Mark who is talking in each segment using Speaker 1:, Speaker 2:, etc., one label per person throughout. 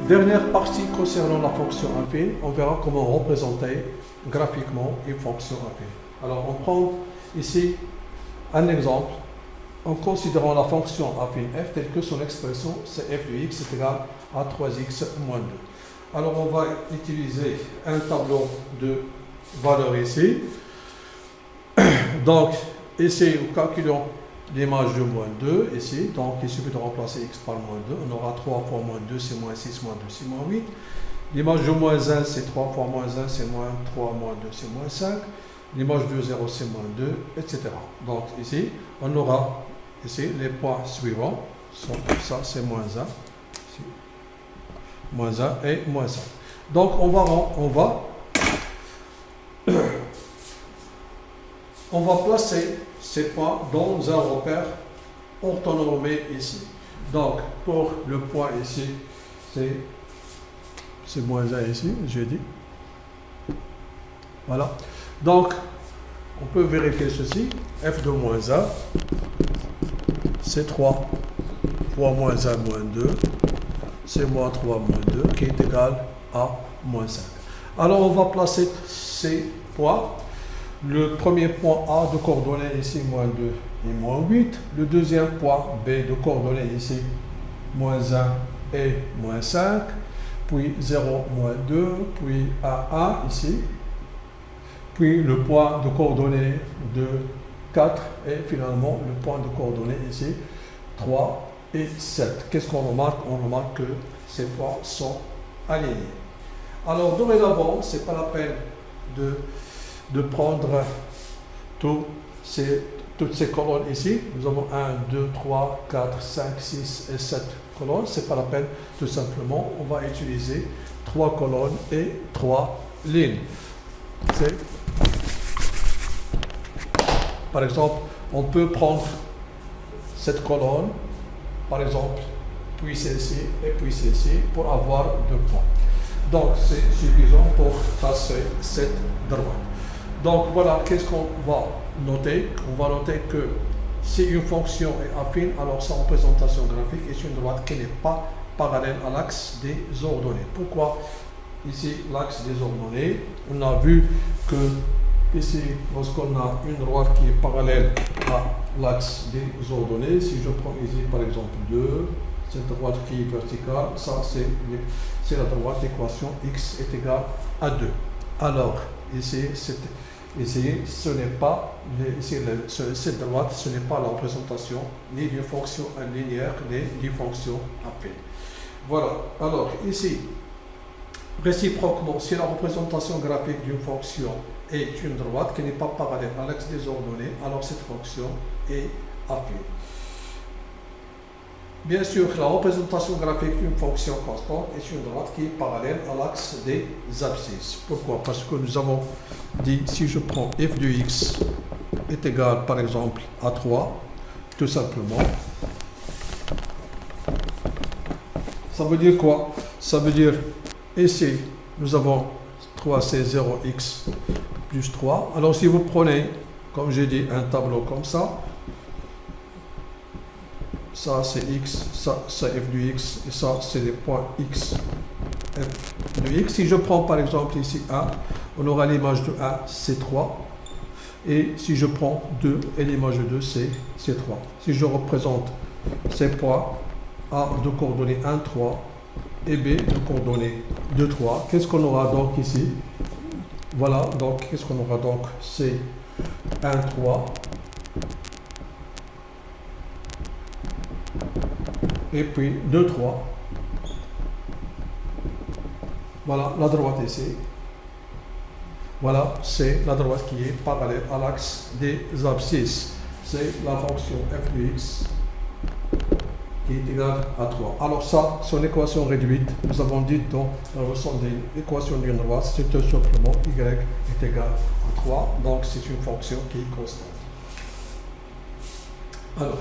Speaker 1: Dernière partie concernant la fonction affine, on verra comment représenter graphiquement une fonction affine. Alors on prend ici un exemple en considérant la fonction affine f telle que son expression c'est f de x est égal à 3x moins 2. Alors on va utiliser un tableau de valeurs ici. Donc ici nous calculons l'image de moins 2 ici, donc il suffit de remplacer x par moins 2, on aura 3 fois moins 2 c'est moins 6 moins 2 c'est moins 8. L'image de moins 1 c'est 3 fois moins 1 c'est moins 3 moins 2 c'est moins 5. L'image de 0 c'est moins 2, etc. Donc ici on aura ici les points suivants, ça c'est moins 1, ici, moins 1 et moins 5. Donc on va placer ces points dans un repère orthonormé ici. Donc pour le point ici, c'est moins 1 ici, j'ai dit. Voilà. Donc on peut vérifier ceci. F de moins 1, c'est 3 fois moins 1 moins 2, c'est moins 3 moins 2 qui est égal à moins 5. Alors on va placer ces points. Le premier point A de coordonnées ici, moins 2 et moins 8. Le deuxième point B de coordonnées ici, moins 1 et moins 5. Puis 0, moins 2. Puis A1 ici. Puis le point de coordonnées de 4. Et finalement, le point de coordonnées ici, 3 et 7. Qu'est-ce qu'on remarque? On remarque que ces points sont alignés. Alors, dorénavant, ce n'est pas la peine de prendre toutes ces colonnes ici. Nous avons 1, 2, 3, 4, 5, 6 et 7 colonnes. Ce n'est pas la peine, tout simplement. On va utiliser 3 colonnes et 3 lignes. Par exemple, on peut prendre cette colonne, par exemple, puis celle-ci et puis celle-ci pour avoir 2 points. Donc, c'est suffisant pour tracer cette droite. Donc voilà, qu'est-ce qu'on va noter? On va noter que si une fonction est affine, alors sa représentation graphique est une droite qui n'est pas parallèle à l'axe des ordonnées. Pourquoi ici l'axe des ordonnées? On a vu que ici, lorsqu'on a une droite qui est parallèle à l'axe des ordonnées, si je prends ici par exemple 2, cette droite qui est verticale, ça c'est la droite d'équation x est égal à 2. Alors ici, ce n'est pas, cette droite, ce n'est pas la représentation ni d'une fonction linéaire, ni d'une fonction affine. Voilà. Alors, ici, réciproquement, si la représentation graphique d'une fonction est une droite qui n'est pas parallèle à l'axe des ordonnées, alors cette fonction est affine. Bien sûr, la représentation graphique d'une fonction constante est une droite qui est parallèle à l'axe des abscisses. Pourquoi? Parce que nous avons dit, si je prends f de x est égal, par exemple, à 3, tout simplement, ça veut dire quoi? Ça veut dire, ici, nous avons 3, c'est 0x plus 3. Alors, si vous prenez, comme j'ai dit, un tableau comme ça c'est x, ça c'est f de x, et ça c'est les points x, f de x. Si je prends par exemple ici 1, on aura l'image de 1, c'est 3. Et si je prends 2, et l'image de 2, c'est 3. Si je représente ces points, A de coordonnées 1, 3, et B de coordonnées 2, 3, qu'est-ce qu'on aura donc ici? Voilà, donc qu'est-ce qu'on aura donc? C'est 1, 3. Et puis 2, 3. Voilà la droite ici. Voilà, c'est la droite qui est parallèle à l'axe des abscisses. C'est la fonction f de x qui est égale à 3. Alors ça, son équation réduite, nous avons dit dans la leçon de l'équation d'une droite, c'est tout simplement y est égal à 3. Donc c'est une fonction qui est constante. Alors,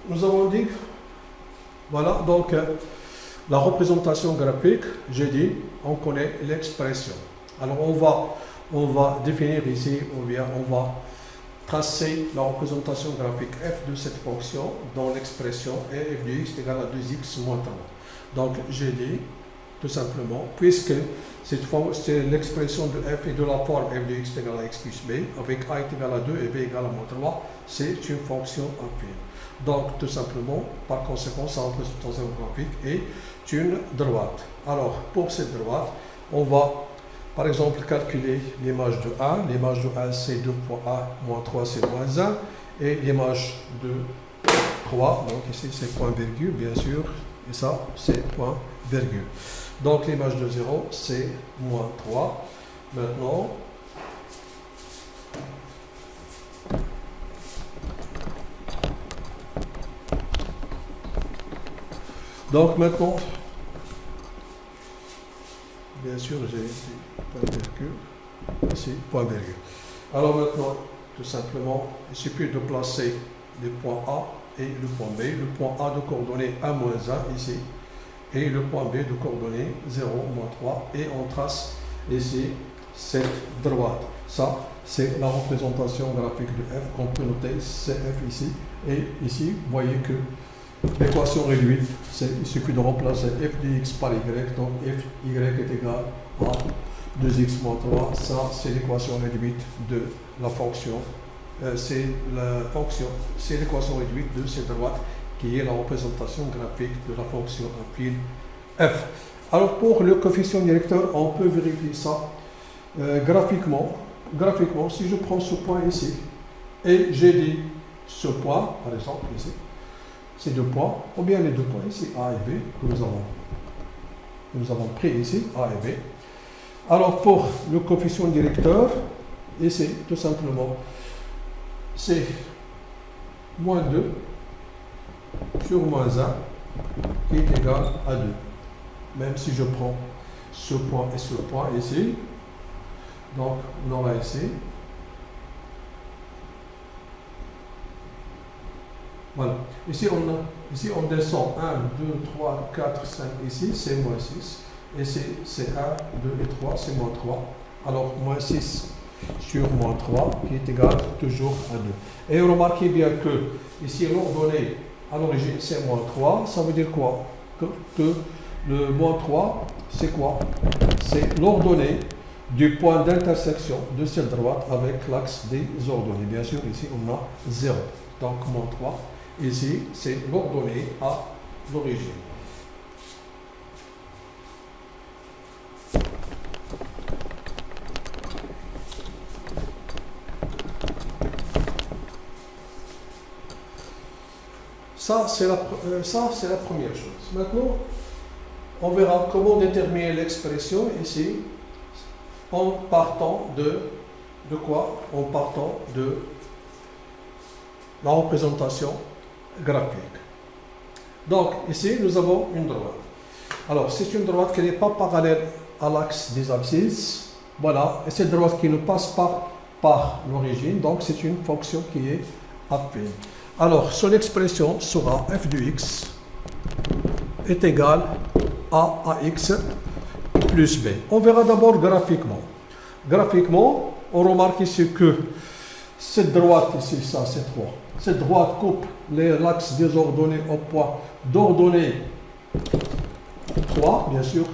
Speaker 1: nous avons dit, voilà, donc la représentation graphique, j'ai dit, on connaît l'expression. Alors on va définir ici, ou bien on va tracer la représentation graphique f de cette fonction dans l'expression et f de x égale à 2x moins 3. Donc j'ai dit tout simplement, puisque c'est l'expression de f et de la forme f de x égale à x plus b, avec a est égal à 2 et b égale à moins 3, c'est une fonction affine. Donc tout simplement, par conséquent, sa représentation graphique est une droite. Alors pour cette droite, on va par exemple calculer l'image de 1. L'image de 1 c'est 2 fois a moins 3 c'est moins 1. Et l'image de 3, donc ici c'est point virgule bien sûr, et ça c'est point virgule. Donc l'image de 0 c'est moins 3. Maintenant, bien sûr j'ai ici point virgule, ici point virgule. Alors maintenant, tout simplement, il suffit de placer les points A et le point B. Le point A de coordonnées 1 moins 1 ici, et le point B de coordonnées 0 moins 3, et on trace ici cette droite. Ça, c'est la représentation graphique de f qu'on peut noter CF ici, et ici, vous voyez que l'équation réduite, il suffit de remplacer f de x par y, donc f y est égal à 2x moins 3, ça c'est l'équation réduite de la fonction, c'est l'équation réduite de cette droite qui est la représentation graphique de la fonction affine f. Alors pour le coefficient directeur, on peut vérifier ça graphiquement. Graphiquement, si je prends ce point ici, et j'ai dit ce point, par exemple ici, ces deux points, ou bien les deux points ici, A et B, que nous avons pris ici, A et B. Alors pour le coefficient directeur, ici, tout simplement, c'est moins 2 sur moins 1 qui est égal à 2. Même si je prends ce point et ce point ici, donc on aura ici, voilà. Ici on descend 1, 2, 3, 4, 5, ici c'est moins 6. Ici c'est 1, 2 et 3, c'est moins 3. Alors moins 6 sur moins 3 qui est égal toujours à 2. Et remarquez bien que ici l'ordonnée à l'origine c'est moins 3. Ça veut dire quoi? Que le moins 3 c'est quoi? C'est l'ordonnée du point d'intersection de cette droite avec l'axe des ordonnées. Bien sûr ici on a 0. Donc moins 3. Ici, c'est l'ordonnée à l'origine. Ça, c'est la première chose. Maintenant, on verra comment déterminer l'expression ici en partant de quoi? En partant de la représentation graphique. Donc ici nous avons une droite. Alors c'est une droite qui n'est pas parallèle à l'axe des abscisses. Voilà, et cette droite qui ne passe pas par l'origine, donc c'est une fonction qui est affine. Alors son expression sera f de x est égal à ax plus b. On verra d'abord graphiquement. Graphiquement, on remarque ici que cette droite ici, ça c'est 3. Cette droite coupe l'axe des ordonnées au point d'ordonnée 3, bien sûr,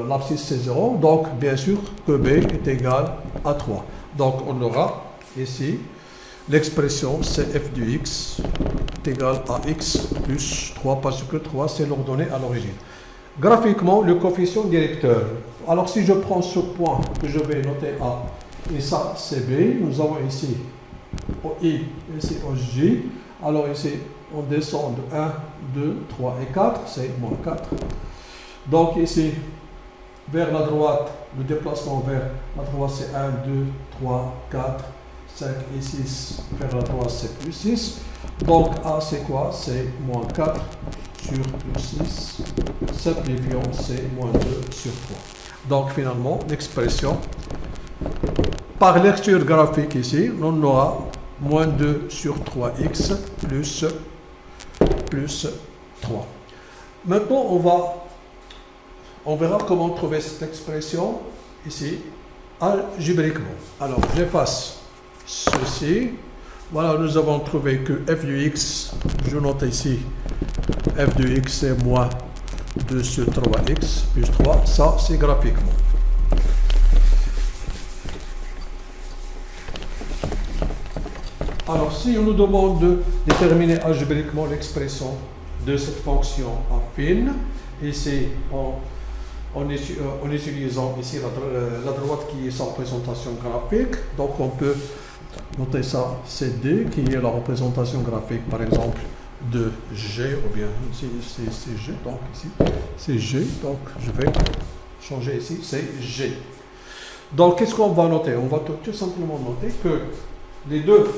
Speaker 1: l'abscisse c'est 0, donc bien sûr que b est égal à 3. Donc on aura ici l'expression c'est f de x est égal à x plus 3, parce que 3 c'est l'ordonnée à l'origine. Graphiquement, le coefficient directeur. Alors si je prends ce point que je vais noter A, et ça c'est b, nous avons ici au I, ici au J. Alors ici, on descend de 1, 2, 3 et 4, c'est moins 4. Donc ici, vers la droite, le déplacement vers la droite c'est 1, 2, 3, 4, 5 et 6. Vers la droite c'est plus 6. Donc A c'est quoi? C'est moins 4 sur plus 6. Simplifiant, c'est moins 2 sur 3. Donc finalement, l'expression par lecture graphique ici, on aura moins 2 sur 3x plus 3. Maintenant, on verra comment trouver cette expression ici algébriquement. Alors, j'efface ceci. Voilà, nous avons trouvé que f de x, je note ici, f de x c'est moins 2 sur 3x plus 3. Ça, c'est graphiquement. Alors, si on nous demande de déterminer algébriquement l'expression de cette fonction affine, ici, en utilisant ici la droite qui est sa représentation graphique, donc on peut noter ça, c'est D, qui est la représentation graphique, par exemple, de G, ou bien c'est G, donc ici, c'est G, donc je vais changer ici, c'est G. Donc, qu'est-ce qu'on va noter? On va tout simplement noter que les deux,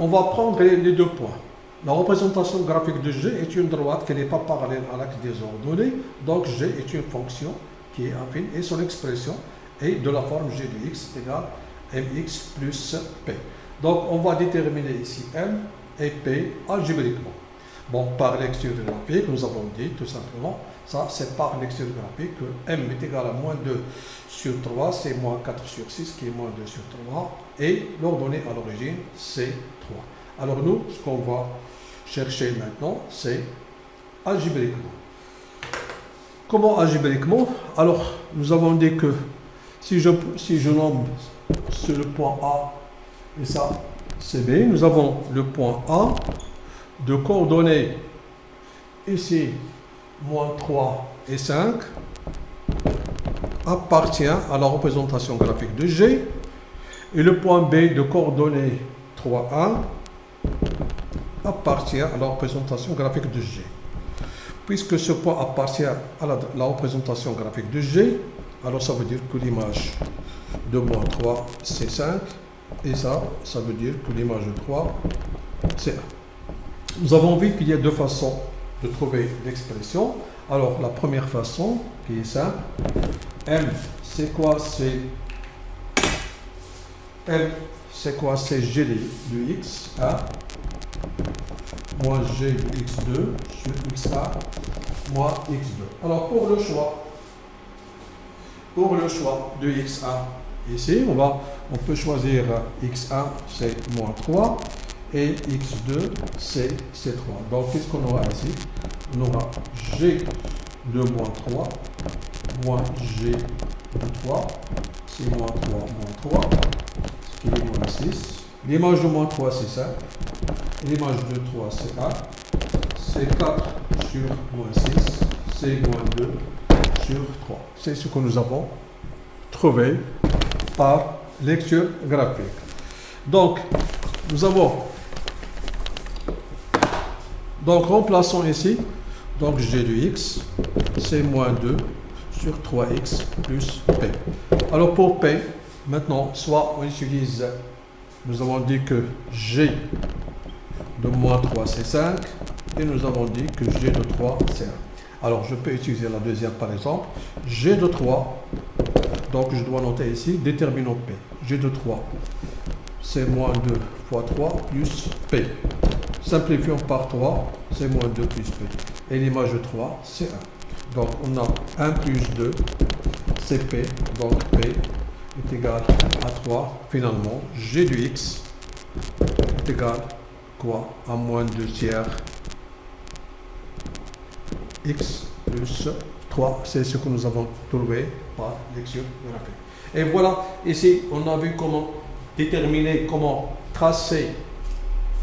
Speaker 1: on va prendre les deux points. La représentation graphique de G est une droite qui n'est pas parallèle à l'axe des ordonnées, donc G est une fonction qui est affine et son expression est de la forme G de x égale mx plus p. Donc on va déterminer ici m et p algébriquement. Bon, par lecture graphique, nous avons dit tout simplement, ça c'est par lecture graphique que m est égal à moins 2 sur 3, c'est moins 4 sur 6 qui est moins 2 sur 3, et l'ordonnée à l'origine c'est 3. Alors nous, ce qu'on va chercher maintenant, c'est algébriquement. Comment algébriquement? Alors, nous avons dit que si je nomme sur le point A, et ça c'est B, nous avons le point A de coordonnées ici, moins 3 et 5, appartient à la représentation graphique de G, et le point B de coordonnées 3, 1 appartient à la représentation graphique de G. Puisque ce point appartient à la représentation graphique de G, alors ça veut dire que l'image de moins 3 c'est 5, et ça veut dire que l'image de 3 c'est 1. Nous avons vu qu'il y a deux façons de trouver l'expression. Alors la première façon, qui est simple, M c'est quoi? C'est G de x1 moins G de x2 sur x1 moins x2. Alors pour le choix de x1, ici on peut choisir x1 c'est moins 3 et x2 c'est 3. Donc qu'est-ce qu'on aura ici? On aura G de moins 3 moins G de 3, c'est moins 3 moins 3, ce qui est moins 6. L'image de moins 3 c'est 5, l'image de 3 c'est 1, c'est 4 sur moins 6, c'est moins 2 sur 3. C'est ce que nous avons trouvé par lecture graphique. Donc, remplaçons ici, donc G de x, c'est moins 2 sur 3x plus p. Alors pour p, maintenant, soit on utilise, nous avons dit que G de moins 3 c'est 5, et nous avons dit que G de 3 c'est 1. Alors je peux utiliser la deuxième par exemple, G de 3, donc je dois noter ici, déterminant P. G de 3, c'est moins 2 fois 3 plus P. Simplifions par 3, c'est moins 2 plus P. Et l'image de 3, c'est 1. Donc on a 1 plus 2, c'est P, donc P est égal à 3. Finalement, G de x est égal quoi? À moins 2 tiers x plus 3. C'est ce que nous avons trouvé par lecture graphique. Et voilà, ici, on a vu comment déterminer, comment tracer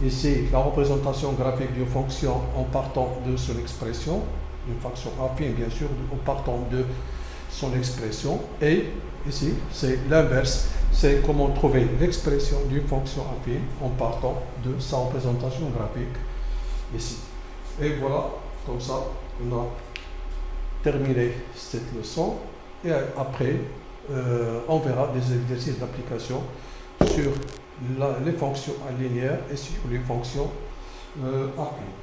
Speaker 1: ici la représentation graphique d'une fonction en partant de son expression, une fonction affine bien sûr, en partant de son expression. Et ici, c'est l'inverse, c'est comment trouver l'expression d'une fonction affine en partant de sa représentation graphique ici. Et voilà, comme ça, on a terminé cette leçon. Et après, on verra des exercices d'application sur les fonctions linéaires et sur les fonctions affines.